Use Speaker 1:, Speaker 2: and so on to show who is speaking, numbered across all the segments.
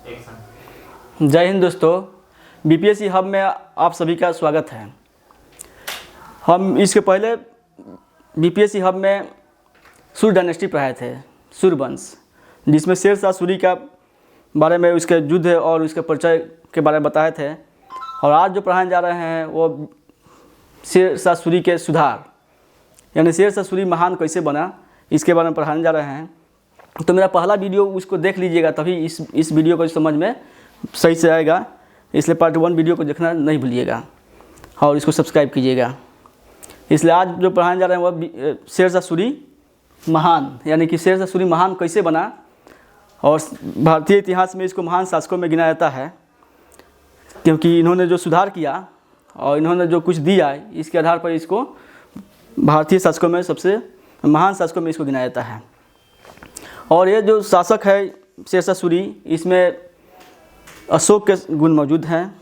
Speaker 1: जय हिंद दोस्तों, BPSC hub में आप सभी का स्वागत है। हम इसके पहले बीपीएससी हब में सूर्य डायनेस्टी पढ़ाए थे, सूर्यवंश, जिसमें शेरशाह सूरी का बारे में, उसके युद्ध और उसके परिचय के बारे में बताए थे। और आज जो पढ़ाने जा रहे हैं वो शेरशाह सूरी के सुधार, यानी शेरशाह सूरी महान कैसे बना, इसके बारे में पढ़ाने जा रहे हैं। तो मेरा पहला वीडियो उसको देख लीजिएगा, तभी इस वीडियो को समझ में सही से आएगा। इसलिए पार्ट 1 वीडियो को देखना नहीं भूलिएगा और इसको सब्सक्राइब कीजिएगा। इसलिए आज जो पढ़ाने जा रहे हैं वह शेरशाह सूरी महान, यानी कि शेरशाह सूरी महान कैसे बना। और भारतीय इतिहास में इसको महान शासकों में गिना जाता है, क्योंकि इन्होंने जो सुधार किया और इन्होंने जो कुछ दिया, इसके आधार पर इसको भारतीय शासकों में सबसे महान शासकों में इसको गिना जाता है। और ये जो शासक है शेरशाह सूरी, इसमें अशोक के गुण मौजूद हैं,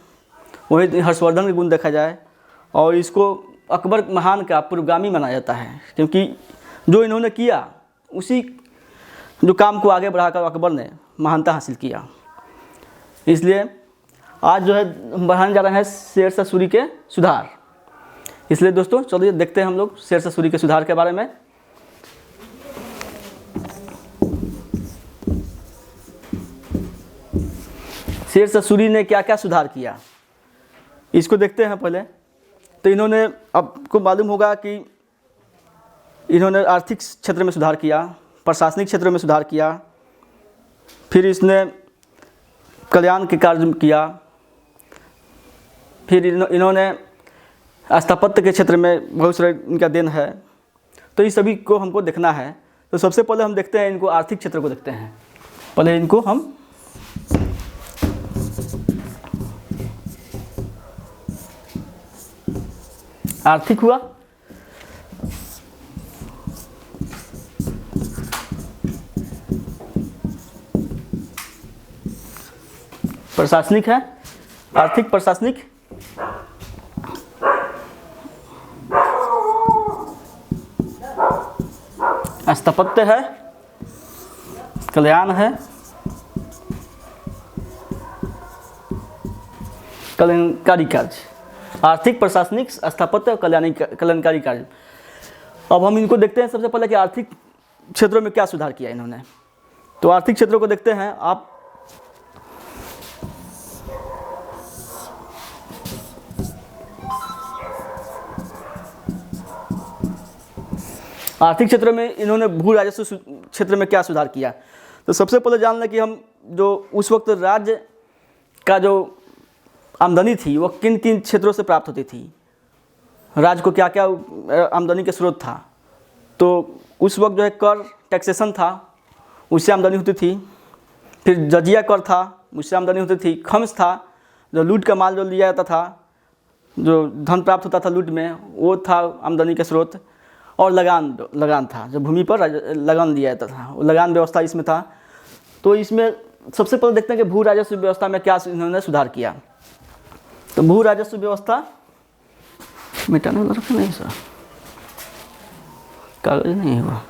Speaker 1: वही हर्षवर्धन के गुण देखा जाए। और इसको अकबर महान का पूर्वगामी माना जाता है, क्योंकि जो इन्होंने किया उसी जो काम को आगे बढ़ाकर अकबर ने महानता हासिल किया। इसलिए आज जो है हम बढ़ाने जा रहे हैं शेरशाह सूरी के सुधार। इसलिए दोस्तों चलिए देखते हैं हम लोग शेरशाह सूरी के सुधार के बारे में। शेरशाह सूरी ने क्या क्या सुधार किया, इसको देखते हैं पहले। तो इन्होंने, आपको मालूम होगा कि इन्होंने आर्थिक क्षेत्र में सुधार किया, प्रशासनिक क्षेत्र में सुधार किया, फिर इसने कल्याण के कार्य किया, फिर इन्होंने स्थापत्य के क्षेत्र में बहुत सारे इनका देन है। तो इस सभी को हमको देखना है। तो सबसे पहले हम देखते हैं इनको आर्थिक क्षेत्र को देखते हैं। पहले इनको हम आर्थिक हुआ, प्रशासनिक है, आर्थिक प्रशासनिक, स्थापत्य है, कल्याण है, कल्याणकारी कार्य। आर्थिक, प्रशासनिक, स्थापत्य और कल्याणकारी कार्य। अब हम इनको देखते हैं सबसे पहले कि आर्थिक क्षेत्रों में क्या सुधार किया इन्होंने। तो आर्थिक क्षेत्रों को देखते हैं आप। आर्थिक क्षेत्र में इन्होंने भू राजस्व क्षेत्र में क्या सुधार किया। तो सबसे पहले जान लें कि हम जो उस वक्त राज्य का जो आमदनी थी वो किन किन क्षेत्रों से प्राप्त होती थी, राज्य को क्या क्या आमदनी के स्रोत था। तो उस वक्त जो है कर, टैक्सेशन था, उससे आमदनी होती थी। फिर जजिया कर था, उससे आमदनी होती थी। खम्स था, जो लूट का माल जो लिया जाता था, जो धन प्राप्त होता था लूट में, वो था आमदनी के स्रोत। और लगान था, जो भूमि पर लगान दिया जाता था, वो लगान व्यवस्था इसमें था। तो इसमें सबसे पहले देखते हैं कि भू राजस्व व्यवस्था में क्या इन्होंने सुधार किया। तो भू राजस्व व्यवस्था मिटाने वाला रखा नहीं सर, कागज नहीं हुआ।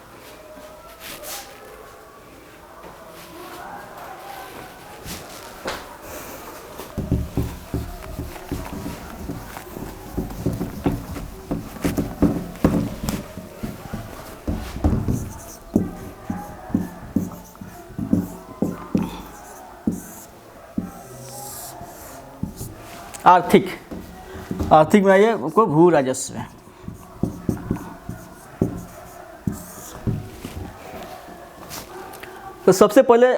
Speaker 1: आर्थिक में आइए को भू राजस्व। तो सबसे पहले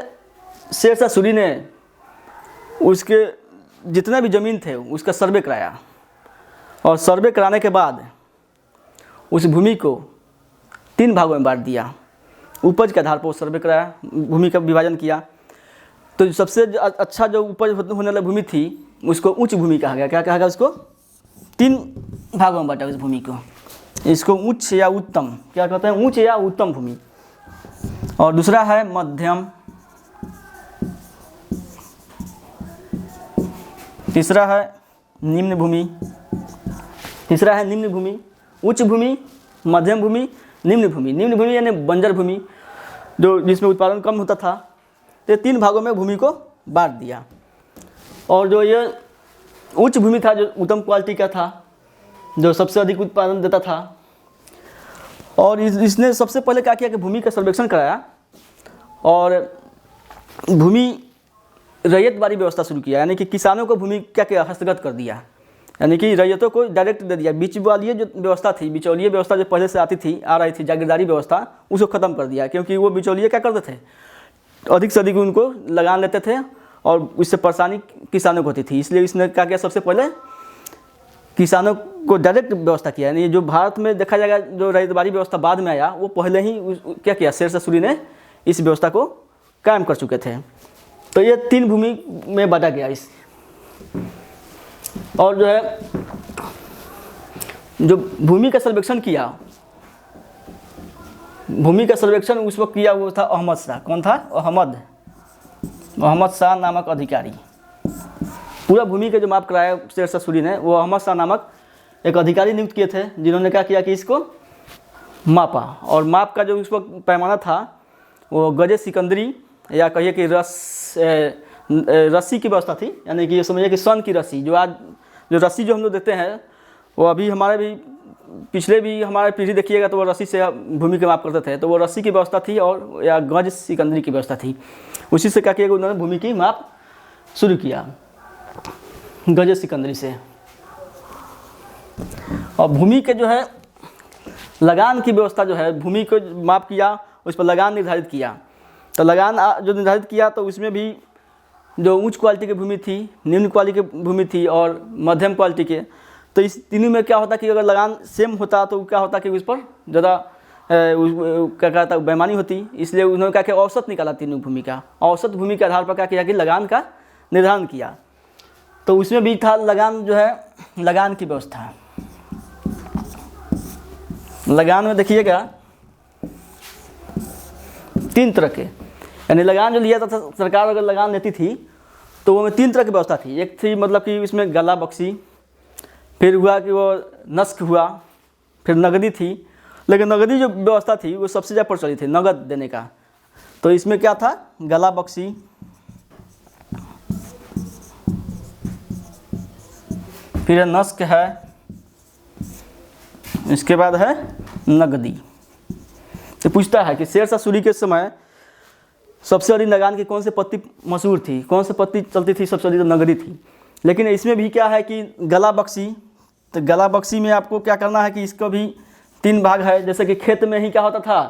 Speaker 1: शेरशाह सूरी ने उसके जितने भी ज़मीन थे उसका सर्वे कराया। और सर्वे कराने के बाद उस भूमि को 3 भागों में बांट दिया। उपज के आधार पर वो सर्वे कराया, भूमि का विभाजन किया। तो सबसे अच्छा जो उपज होने वाली भूमि थी उसको उच्च भूमि कहा गया। क्या कहा गया उसको? 3 भागों में बांटा उस भूमि को। इसको उच्च या उत्तम, क्या कहते हैं, उच्च या उत्तम भूमि। और दूसरा है मध्यम, तीसरा है निम्न भूमि, तीसरा है निम्न भूमि, उच्च भूमि, मध्यम भूमि, निम्न भूमि। निम्न भूमि यानी बंजर भूमि, जो जिसमें उत्पादन कम होता था। तो 3 भागों में भूमि को बांट दिया। और जो ये उच्च भूमि था, जो उत्तम क्वालिटी का था, जो सबसे अधिक उत्पादन देता था, और इसने सबसे पहले क्या किया कि भूमि का सर्वेक्षण कराया और भूमि रैयतवारी व्यवस्था शुरू किया, यानी कि किसानों को भूमि क्या क्या हस्तगत कर दिया, यानी कि रैयतों को डायरेक्ट दे दिया। बीच वाली जो व्यवस्था थी, बिचौलिया व्यवस्था जो पहले से आ रही थी, जागीरदारी व्यवस्था, उसको ख़त्म कर दिया, क्योंकि वो बिचौलिया क्या करते थे, अधिक से अधिक उनको लगान लेते थे और उससे परेशानी किसानों को होती थी। इसलिए इसने क्या किया, सबसे पहले किसानों को डायरेक्ट व्यवस्था किया। यानी जो भारत में देखा जाएगा जो रैयतवारी व्यवस्था बाद में आया, वो पहले ही क्या किया, शेरशाह सूरी ने इस व्यवस्था को कायम कर चुके थे। तो ये 3 भूमि में बांटा गया इस। और जो है जो भूमि का सर्वेक्षण किया, भूमि का सर्वेक्षण उस वक्त किया वो था अहमद शाह। कौन था? अहमद शाह नामक अधिकारी। पूरा भूमि के जो माप कराया शेरशाह सूरी ने, वो अहमद शाह नामक एक अधिकारी नियुक्त किए थे, जिन्होंने क्या किया कि इसको मापा। और माप का जो उस वक्त पैमाना था वो गजे सिकंदरी, या कहिए कि रस्सी की व्यवस्था थी, यानी कि ये समझिए कि सन की रस्सी। जो आज जो रस्सी जो हम लोग देखते हैं, वो अभी हमारे भी पिछले भी हमारे पीढ़ी देखिएगा तो वो रस्सी से भूमि के माप करते थे, तो वो रस्सी की व्यवस्था थी और या गज सिकंदरी की व्यवस्था थी। उसी से क्या किया कि उन्होंने भूमि की माप शुरू किया, गज सिकंदरी से। और भूमि के जो है लगान की व्यवस्था जो है, भूमि को माप किया, उस पर लगान निर्धारित किया। तो लगान जो निर्धारित किया, तो उसमें भी जो उच्च क्वालिटी की भूमि थी, निम्न क्वालिटी की भूमि थी और मध्यम क्वालिटी के, तो इस तीनों में क्या होता कि अगर लगान सेम होता तो क्या होता कि उस पर ज़्यादा क्या कहता है बेईमानी होती। इसलिए उन्होंने क्या किया, औसत निकाला तीनों भूमि का। औसत भूमि के आधार पर क्या किया कि लगान का निर्धारण किया। तो उसमें भी था लगान जो है, लगान की व्यवस्था। लगान में देखिएगा 3 तरह के, यानी लगान जो लिया था सरकार, अगर लगान लेती थी तो वो में 3 तरह की व्यवस्था थी। एक थी मतलब कि इसमें गला बख्शी, फिर हुआ कि वो नस्क हुआ, फिर नगदी थी। लेकिन नगदी जो व्यवस्था थी वो सबसे ज़्यादा प्रचलित थी, नगद देने का। तो इसमें क्या था, गला बख्शी, फिर नस्क है, इसके बाद है नगदी। तो पूछता है कि शेरशाह सूरी के समय सबसे अधिक लगान की कौन सी पत्ती मशहूर थी, कौन सी पत्ती चलती थी सबसे अधिक? तो नगदी थी। लेकिन इसमें भी क्या है कि गला बख्शी, तो गला बख्शी में आपको क्या करना है कि इसको भी 3 भाग है। जैसे कि खेत में ही क्या होता था,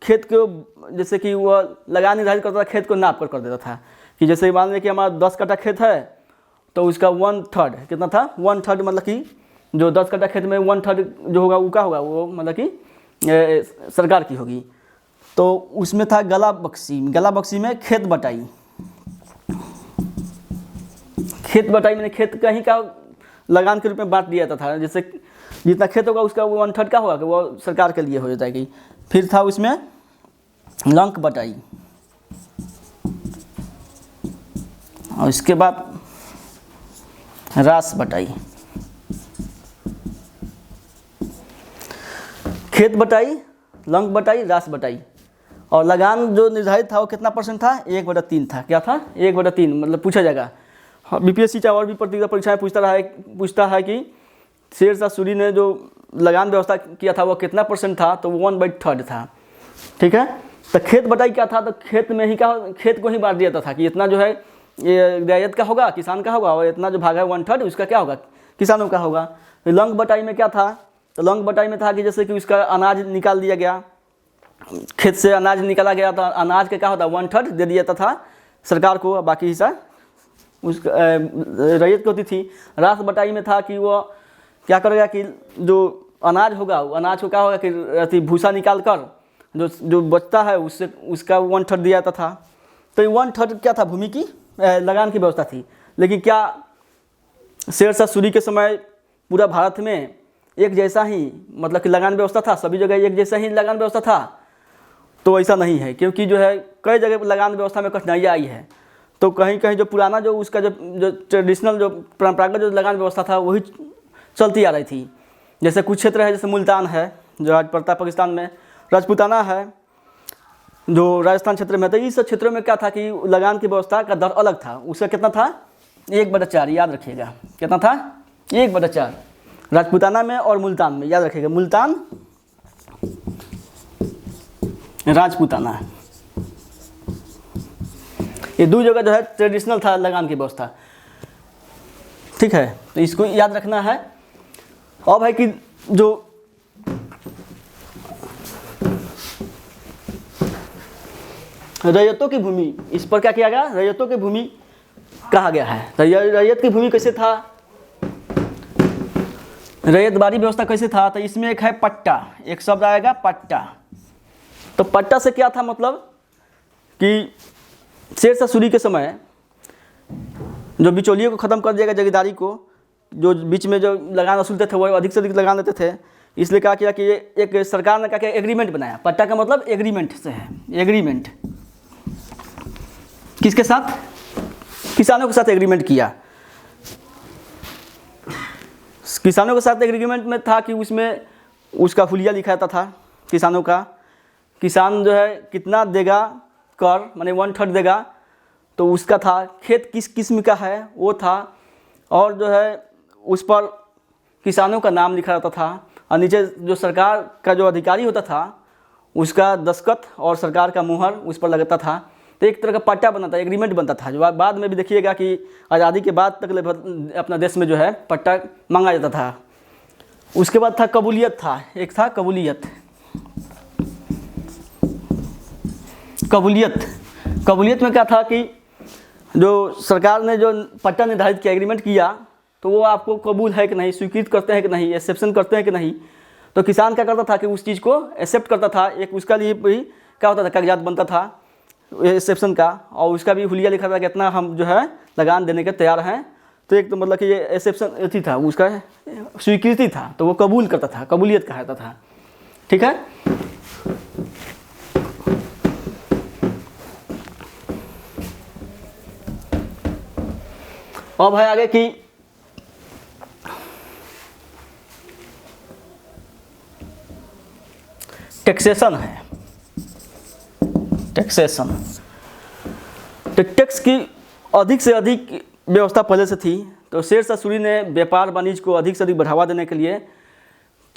Speaker 1: खेत को जैसे कि वो लगान निर्धारित करता था, खेत को नाप कर देता था कि जैसे मान लें कि हमारा 10 कट्ठा खेत है, तो उसका 1/3 कितना था, 1/3 मतलब कि जो 10 कट्ठा खेत में 1/3 जो होगा वो क्या होगा, वो मतलब कि सरकार की होगी। तो उसमें था गला बख्शी। गला बख्शी में खेत बटाई, खेत बटाई मैंने खेत कहीं का लगान के रूप में बांट दिया था। जैसे जितना खेत होगा उसका वो 1/3 का होगा कि वो सरकार के लिए हो जाएगी। फिर था उसमें लंक बटाई, और इसके बाद रास बटाई। खेत बटाई, लंक बटाई, रास बटाई। और लगान जो निर्धारित था वो कितना % था, 1/3 था। क्या था, 1/3। मतलब पूछा जाएगा, बीपीएससी चाहे और भी प्रतियोगिता परीक्षाएं पूछता है कि शेरशाह सूरी ने जो लगान व्यवस्था किया था वो कितना % था, तो वो 1/3 था। ठीक है। तो खेत बटाई क्या था, तो खेत में ही क्या, खेत को ही बांट दिया था कि इतना जो है ये रैयत का होगा, किसान का होगा, और इतना जो भाग है 1/3 उसका क्या होगा, किसानों का होगा। लंक बटाई में क्या था, तो लंक बटाई में था कि जैसे कि उसका अनाज निकाल दिया गया, खेत से अनाज निकाला गया, तो अनाज का क्या होता, 1/3 दे दिया था सरकार को, बाकी हिस्सा उस रैयत की होती थी। रास बटाई में था कि वो क्या करेगा कि जो अनाज होगा, अनाज को क्या होगा कि भूसा निकाल कर जो बचता है उससे उसका 1/3 दिया जाता था। तो 1/3 क्या था, भूमि की लगान की व्यवस्था थी। लेकिन क्या शेरशाह सूरी के समय पूरा भारत में एक जैसा ही मतलब कि लगान व्यवस्था था, सभी जगह एक जैसा ही लगान व्यवस्था था? तो ऐसा नहीं है, क्योंकि जो है कई जगह लगान व्यवस्था में कठिनाइयाँ आई है। तो कहीं कहीं जो पुराना जो उसका जो ट्रेडिशनल जो परंपरागत जो लगान व्यवस्था था वही चलती आ रही थी। जैसे कुछ क्षेत्र है, जैसे मुल्तान है जो आज पड़ता पाकिस्तान में, राजपूताना है, जो राजस्थान क्षेत्र में था, इस क्षेत्रों में क्या था कि लगान की व्यवस्था का दर अलग था। उसका कितना था? 1/4, याद रखिएगा। कितना था? 1/4 राजपूताना में और मुल्तान में, याद रखिएगा। मुल्तान, राजपूताना, ये दो जगह जो है ट्रेडिशनल था लगान की व्यवस्था। ठीक है, तो इसको याद रखना है। और भाई कि जो रैयतों की भूमि, इस पर क्या किया गया? रैयतों की भूमि कहा गया है। रैयत की भूमि कैसे था? रैयतवाड़ी व्यवस्था कैसे था? तो इसमें एक है पट्टा, एक शब्द आएगा पट्टा। तो पट्टा से क्या था? मतलब कि शेरशाह सूरी के समय जो बिचौलियों को ख़त्म कर दिया, जगीदारी को, जो बीच में जो लगान वसूलते थे वो अधिक से अधिक लगान देते थे। इसलिए क्या किया कि ये एक सरकार ने क्या किया? एग्रीमेंट बनाया। पट्टा का मतलब एग्रीमेंट से है। एग्रीमेंट किसके साथ? किसानों के साथ एग्रीमेंट किया। किसानों के साथ एग्रीमेंट में था कि उसमें उसका हुलिया लिखा जाता था किसानों का। किसान जो है कितना देगा कर, माने 1/3 देगा, तो उसका था। खेत किस किस्म का है वो था, और जो है उस पर किसानों का नाम लिखा जाता था। और नीचे जो सरकार का जो अधिकारी होता था उसका दस्तखत और सरकार का मुहर उस पर लगता था। तो एक तरह का पट्टा बनता था, एग्रीमेंट बनता था, जो बाद में भी देखिएगा कि आज़ादी के बाद तक अपना देश में जो है पट्टा मांगा जाता था। उसके बाद था कबूलियत, था एक था कबूलियत। कबूलियत में क्या था कि जो सरकार ने जो पट्टा निर्धारित किया, एग्रीमेंट किया, तो वो आपको कबूल है कि नहीं, स्वीकृत करते हैं कि नहीं, एक्सेप्शन करते हैं कि नहीं। तो किसान क्या करता था कि उस चीज़ को एक्सेप्ट करता था। एक उसका लिए भी क्या होता था, कागजात बनता था एक्सेप्शन का, और उसका भी हुलिया लिखा था कि इतना हम जो है लगान देने के तैयार हैं। तो एक तो मतलब कि ये एक्सेप्शन अथी था, उसका स्वीकृति था, तो वो कबूल करता था, कबूलियत कहता था। ठीक है। और भाई आगे की टैक्सेशन है। टैक्सेशन, तो टैक्स की अधिक से अधिक व्यवस्था पहले से थी। तो शेरशाह सूरी ने व्यापार वाणिज्य को अधिक से अधिक बढ़ावा देने के लिए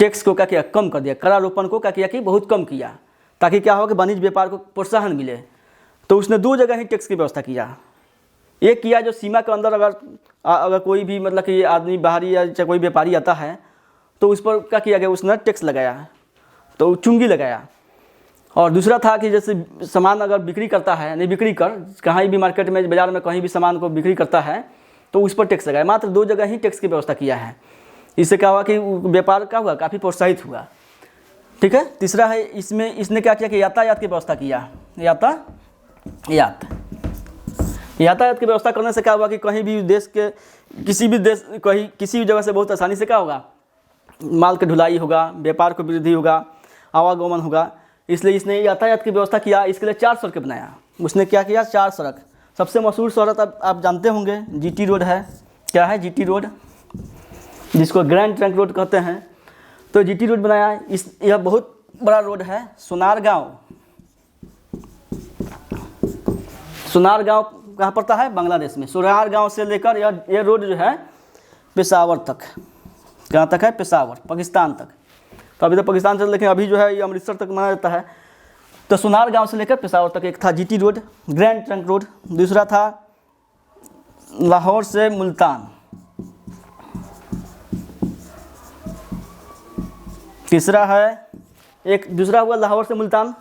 Speaker 1: टैक्स को क्या किया? कम कर दिया। करारोपण को क्या किया कि बहुत कम किया, ताकि क्या हो कि वाणिज्य व्यापार को प्रोत्साहन मिले। तो उसने दो जगह ही टैक्स की व्यवस्था किया। एक किया जो सीमा के अंदर अगर कोई भी मतलब कि आदमी बाहरी या चाहे कोई व्यापारी आता है तो उस पर क्या किया गया? उसने टैक्स लगाया, तो चुंगी लगाया। और दूसरा था कि जैसे सामान अगर बिक्री करता है, नहीं बिक्री कर, कहीं भी मार्केट में, बाज़ार में कहीं भी सामान को बिक्री करता है तो उस पर टैक्स लगाया। मात्र दो जगह ही टैक्स की व्यवस्था किया है। इससे क्या हुआ कि व्यापार क्या हुआ? काफ़ी प्रोत्साहित हुआ। ठीक है। तीसरा है इसमें इसने क्या किया कि यातायात की व्यवस्था किया। यातायात की व्यवस्था करने से क्या हुआ कि कहीं भी देश के किसी भी जगह से बहुत आसानी से क्या होगा? माल की ढुलाई होगा, व्यापार को वृद्धि होगा, आवागमन होगा। इसलिए इसने यातायात की व्यवस्था किया। इसके लिए 4 सड़कें बनाया। उसने क्या किया? 4 सड़क। सबसे मशहूर सड़क आप जानते होंगे, जीटी रोड है। क्या है? जीटी रोड, जिसको ग्रैंड ट्रंक रोड कहते हैं। तो जीटी रोड बनाया। यह बहुत बड़ा रोड है। सोनारगांव कहाँ पड़ता है? बांग्लादेश में। सोनारगांव से लेकर यह रोड जो है पेशावर तक। कहाँ तक है? पेशावर, पाकिस्तान तक। तो अभी तो पाकिस्तान से, लेकिन अभी जो है ये अमृतसर तक माना जाता है। तो सोनारगांव से लेकर पेशावर तक एक था GT road, grand trunk road. दूसरा था लाहौर से मुल्तान। तीसरा है दूसरा हुआ लाहौर से मुल्तान।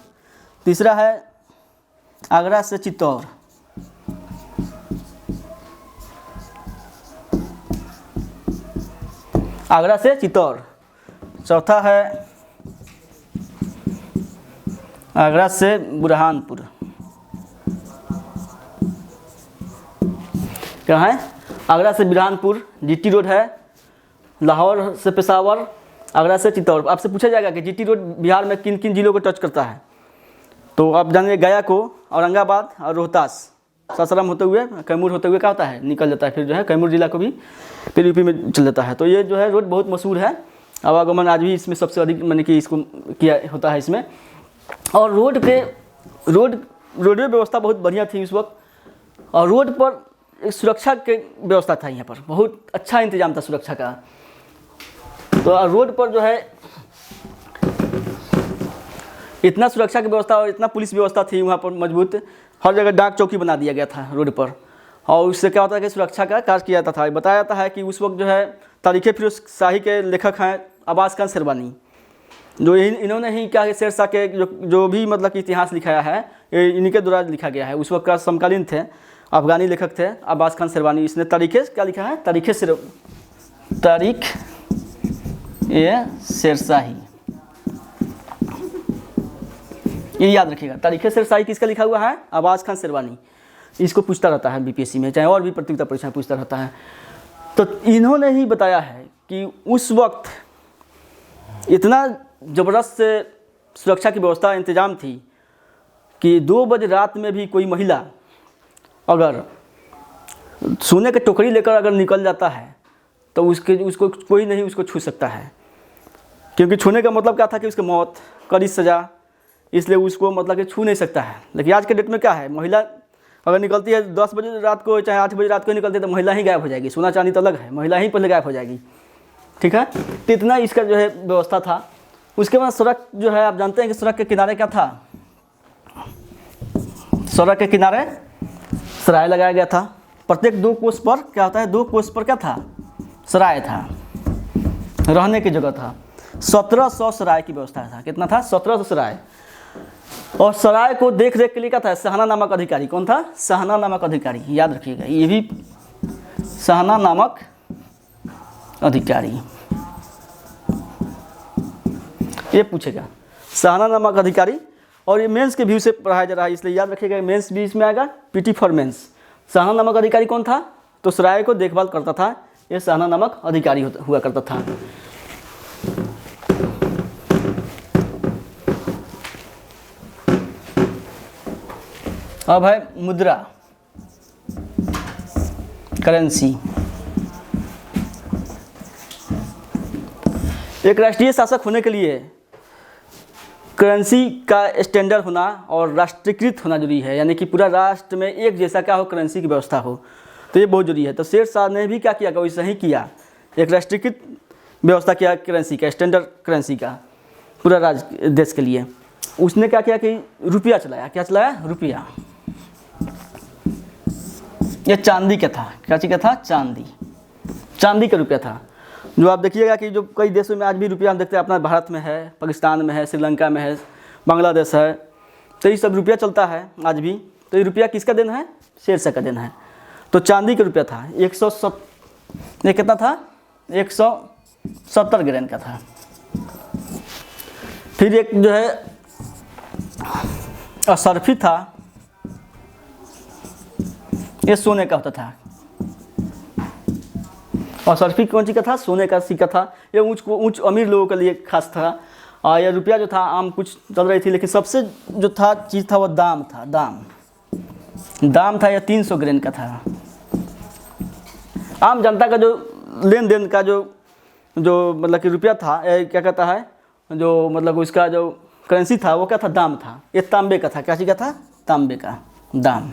Speaker 1: तीसरा है आगरा से चित्तौड़। आगरा से चित्तौड़। चौथा है आगरा से बुरहानपुर। क्या है? आगरा से बुरहानपुर जीटी रोड है। लाहौर से पेशावर, आगरा से चित्तौड़। आपसे पूछा जाएगा कि जीटी रोड बिहार में किन किन जिलों को टच करता है? तो आप जानिए गया को, औरंगाबाद और रोहतास, सासाराम होते हुए, कैमूर होते हुए क्या होता है? निकल जाता है। फिर जो है कैमूर जिला को भी फिर यूपी में चल जाता है। तो ये जो है रोड बहुत मशहूर है। आवागमन आज भी इसमें सबसे अधिक मैंने कि इसको किया होता है इसमें। और रोड पे रोडवे व्यवस्था बहुत बढ़िया थी उस वक्त, और रोड पर एक सुरक्षा के व्यवस्था था, यहाँ पर बहुत अच्छा इंतजाम था सुरक्षा का। तो रोड पर जो है इतना सुरक्षा की व्यवस्था और इतना पुलिस व्यवस्था थी वहाँ पर मजबूत, हर जगह डाक चौकी बना दिया गया था रोड पर, और उससे क्या होता है कि सुरक्षा का कार्य किया जाता था। बताया जाता है कि उस वक्त जो है तारीख़ फिरोज शाही के लेखक हैं अब्बास खान शेरवानी, जो इन्होंने ही क्या शेरशाह के जो भी मतलब कि इतिहास लिखाया है ये इन्हीं के द्वारा लिखा गया है। उस वक्त का समकालीन थे, अफगानी लेखक थे अब्बास खान शेरवानी। इसने तारीख़ क्या लिखा है, तारीख़ शेरशाही, ये याद रखिएगा। तारीख़ शेरशाही किसका लिखा हुआ है, अब्बास खान शेरवानी। इसको पूछता रहता है बीपीएससी में, चाहे और भी प्रतियोगिता परीक्षा पूछता रहता है। तो इन्होंने ही बताया है कि उस वक्त इतना ज़बरदस्त सुरक्षा की व्यवस्था इंतजाम थी कि 2 बजे रात में भी कोई महिला अगर सोने की टोकरी लेकर अगर निकल जाता है तो उसको कोई नहीं उसको छू सकता है, क्योंकि छूने का मतलब क्या था कि उसकी मौत, कड़ी सज़ा, इसलिए उसको मतलब कि छू नहीं सकता है। लेकिन आज के डेट में क्या है, महिला अगर निकलती है 10 बजे रात को चाहे 8 बजे रात को निकलती है तो महिला ही गायब हो जाएगी। सोना चांदी तो अलग है, महिला ही पहले गायब हो जाएगी, ठीक है। तो इतना इसका जो है व्यवस्था था। उसके बाद सड़क जो है आप जानते हैं कि सड़क के किनारे क्या था, सड़क के किनारे सराय लगाया गया था। प्रत्येक 2 कोस पर क्या होता है, 2 कोस पर क्या था, सराय था, रहने की जगह था। 1700 सराय की व्यवस्था था। कितना था, 1700 सराय। और सराय को देख रेख के लिए क्या था, सहाना नामक अधिकारी। कौन था, सहाना नामक अधिकारी, याद रखिएगा, ये भी सहाना नामक अधिकारी, ये पूछेगा, सहाना नामक अधिकारी। और ये मेंस के व्यू से पढ़ाया जा रहा है, इसलिए याद रखिएगा मेंस भी इसमें आएगा, पीटी फॉर मेंस। सहाना नामक अधिकारी कौन था, तो सराय को देखभाल करता था, ये सहाना नामक अधिकारी हुआ करता था। अब है मुद्रा, करेंसी। एक राष्ट्रीय शासक होने के लिए करेंसी का स्टैंडर्ड होना और राष्ट्रीयकृत होना जरूरी है, यानी कि पूरा राष्ट्र में एक जैसा क्या हो, करेंसी की व्यवस्था हो, तो ये बहुत जरूरी है। तो शेरशाह ने भी क्या किया, वैसा ही किया, एक राष्ट्रीयकृत व्यवस्था किया करेंसी का, स्टैंडर्ड करेंसी का पूरा राज्य देश के लिए। उसने क्या किया कि रुपया चलाया, क्या चलाया, रुपया। ये चांदी का था, क्या चीज़ का था, चांदी का रुपया था। जो आप देखिएगा कि जो कई देशों में आज भी रुपया हम देखते हैं, अपना भारत में है, पाकिस्तान में है, श्रीलंका में है, बांग्लादेश है, तो ये सब रुपया चलता है आज भी। तो ये रुपया किसका देन है, शेरशाह का देन है। तो चांदी का रुपया था, 170, ये कितना था, 170 ग्राम का था। फिर एक जो है असरफी था, ये सोने का होता था। और असरफी कौन चीज़ का था, सोने का सिक्का था। ये ऊंच अमीर लोगों के लिए खास था। और यह रुपया जो था आम कुछ चल रही थी, लेकिन सबसे जो था चीज़ था वो दाम था, दाम था, यह 300 ग्राम का था। आम जनता का जो लेन देन का जो मतलब कि रुपया था, क्या कहता है, जो मतलब उसका जो करेंसी था वो क्या था, दाम था। ये तांबे का था, क्या चीज़ का था, तांबे का दाम।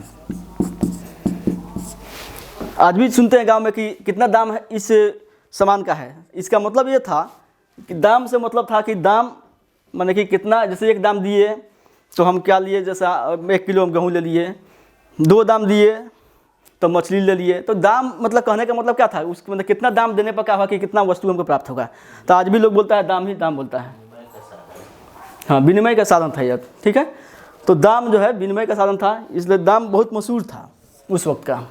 Speaker 1: आज भी सुनते हैं गांव में कि कितना दाम है इस सामान का है। इसका मतलब ये था कि दाम से मतलब था कि दाम माने कि कितना, जैसे एक दाम दिए तो हम क्या लिए, जैसा 1 किलो हम गेहूँ ले लिए, 2 दाम दिए तो मछली ले लिए। तो दाम मतलब कहने का मतलब क्या था, उसको मतलब कितना दाम देने पर क्या हुआ कि कितना वस्तु हमको प्राप्त होगा। तो आज भी लोग बोलता है दाम ही दाम बोलता है, हाँ, विनिमय का साधन था यह, ठीक है। तो दाम जो है विनिमय का साधन था, इसलिए दाम बहुत मशहूर था उस वक्त का।